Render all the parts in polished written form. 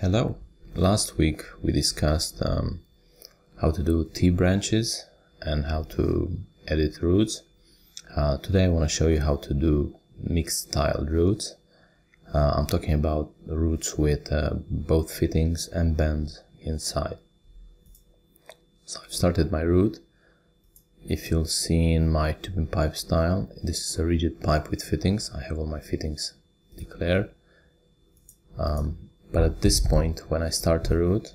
Hello. Last week we discussed how to do T-branches and how to edit roots. Today I want to show you how to do mixed tiled roots. I'm talking about roots with both fittings and bends inside. So I've started my root. If you'll see in my tube and pipe style, this is a rigid pipe with fittings. I have all my fittings declared. But at this point, when I start a root,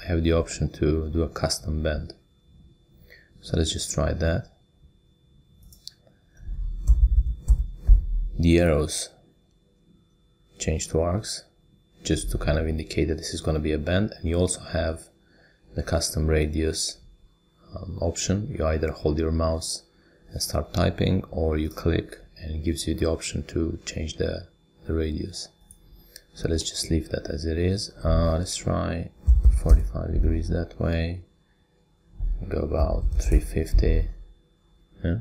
I have the option to do a custom bend. So let's just try that. The arrows change to arcs, just to kind of indicate that this is going to be a bend. And you also have the custom radius option. You either hold your mouse and start typing, or you click and it gives you the option to change the radius. So let's just leave that as it is. Let's try 45 degrees that way. Go about 350. Yeah?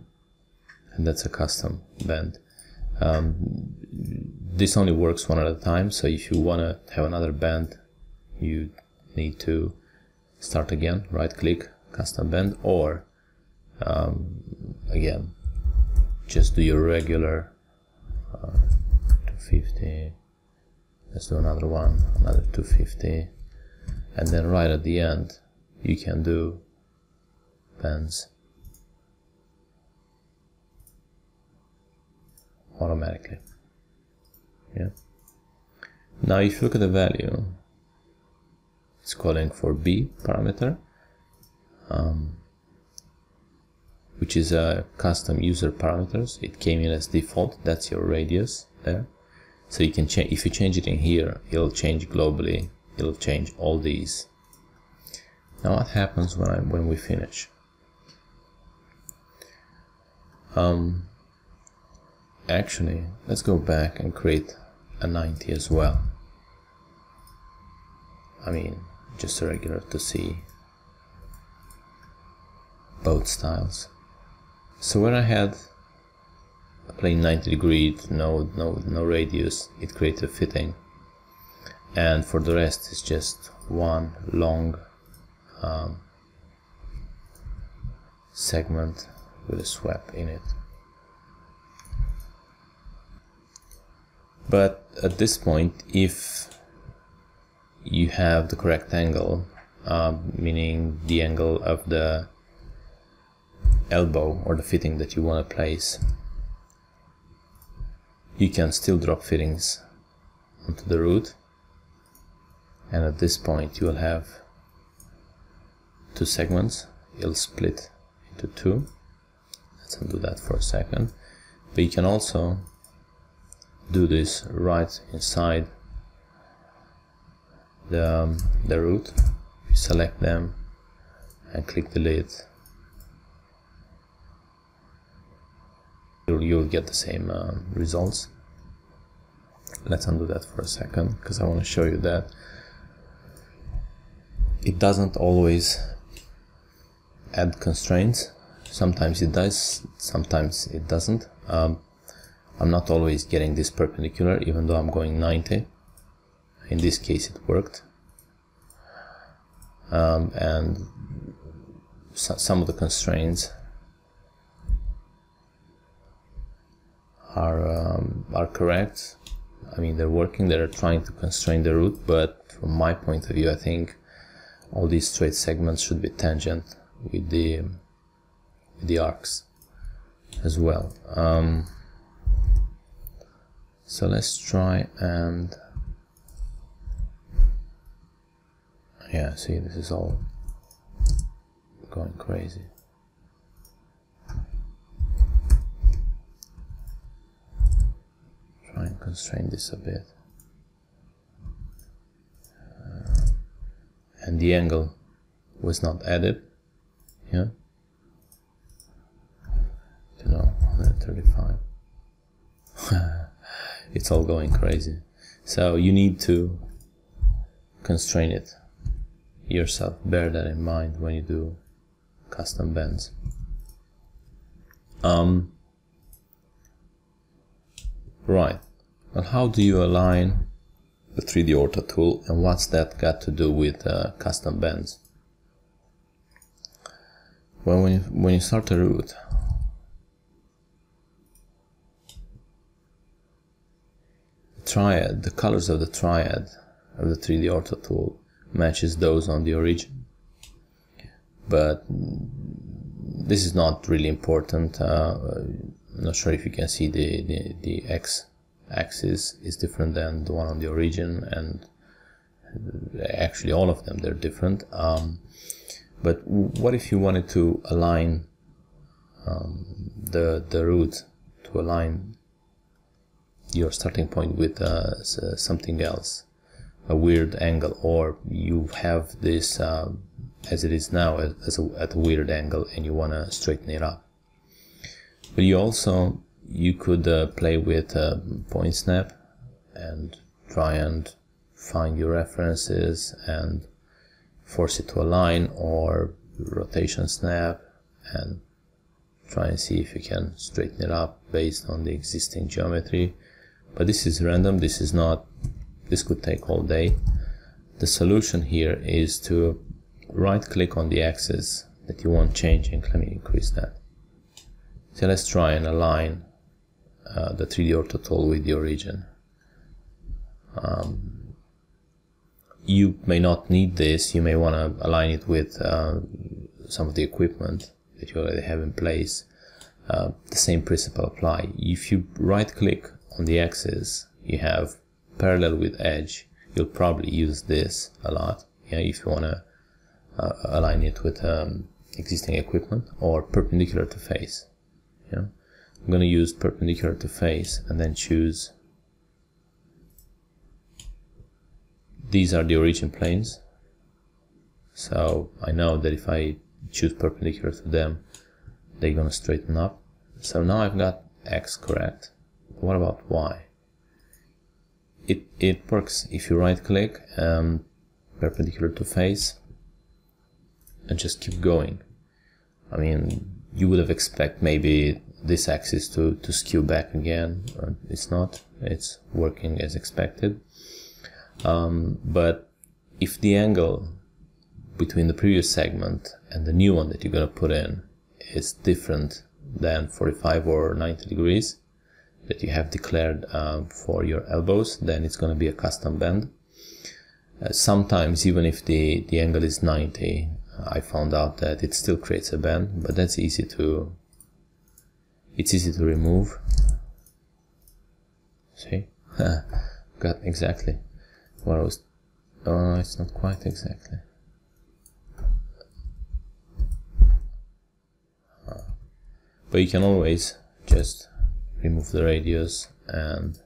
And that's a custom bend. This only works one at a time, so if you want to have another bend, you need to start again, right click, custom bend, or again, just do your regular 250. Let's do another one, another 250, and then right at the end you can do bends automatically. Yeah. Now if you look at the value, it's calling for B parameter, which is a custom user parameters. It came in as default. That's your radius there. So you can change, if you change it in here, it'll change globally. It'll change all these. Now what happens when we finish? Actually, let's go back and create a 90 as well. I mean, just a regular to see both styles. So where I had a plain 90 degree, no radius, it created a fitting, and for the rest it's just one long segment with a swap in it. But at this point, if you have the correct angle, meaning the angle of the elbow or the fitting that you want to place, you can still drop fittings onto the root, and at this point you will have two segments. It'll split into two. Let's undo that for a second. But you can also do this right inside the root. You select them and click delete. You'll get the same results. Let's undo that for a second, because I want to show you that it doesn't always add constraints. Sometimes it does, sometimes it doesn't. I'm not always getting this perpendicular, even though I'm going 90. In this case it worked. And some of the constraints are correct. I mean, they're working, they're trying to constrain the root, but from my point of view, I think all these straight segments should be tangent with the arcs as well. So let's try and, yeah, see, this is all going crazy. Try and constrain this a bit. And the angle was not added. Yeah. To know 135. It's all going crazy. So you need to constrain it yourself. Bear that in mind when you do custom bends. Right. Well, how do you align the 3D Ortho tool, and what's that got to do with custom bends? Well, when you start a root, the colors of the triad of the 3D Ortho tool matches those on the origin, but this is not really important. I'm not sure if you can see the x-axis is different than the one on the origin, and actually all of them, they're different. But what if you wanted to align the root, to align your starting point with something else, a weird angle, or you have this as it is now at a weird angle and you want to straighten it up? But you could play with point snap and try and find your references and force it to align, or rotation snap and try and see if you can straighten it up based on the existing geometry. But this is random, this could take all day. The solution here is to right click on the axis that you want changing. Let me increase that. So let's try and align the 3D Ortho tool with the origin. You may not need this, you may want to align it with some of the equipment that you already have in place. The same principle apply. If you right click on the axis, you have parallel with edge, you'll probably use this a lot, if you want to align it with existing equipment, or perpendicular to face. I'm going to use perpendicular to face and then choose. These are the origin planes, so I know that if I choose perpendicular to them, they're going to straighten up. So now I've got X correct. What about Y? It works if you right click perpendicular to face and just keep going. I mean, you would have expected maybe this axis to skew back again. It's not, it's working as expected. But if the angle between the previous segment and the new one that you're going to put in is different than 45 or 90 degrees that you have declared for your elbows, then it's going to be a custom bend. Sometimes even if the angle is 90, I found out that it still creates a bend, but that's easy to remove. See? Got exactly what I was. Oh, it's not quite exactly. But you can always just remove the radius and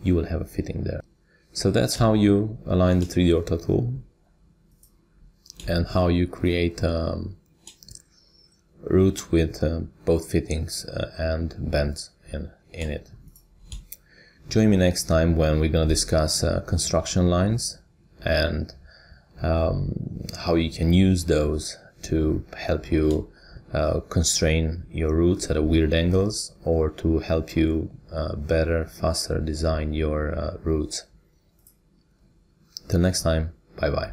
you will have a fitting there. So that's how you align the 3D Ortho tool and how you create root with both fittings and bends in it. Join me next time when we're going to discuss construction lines and how you can use those to help you constrain your roots at weird angles, or to help you better, faster design your roots. Till next time, bye bye.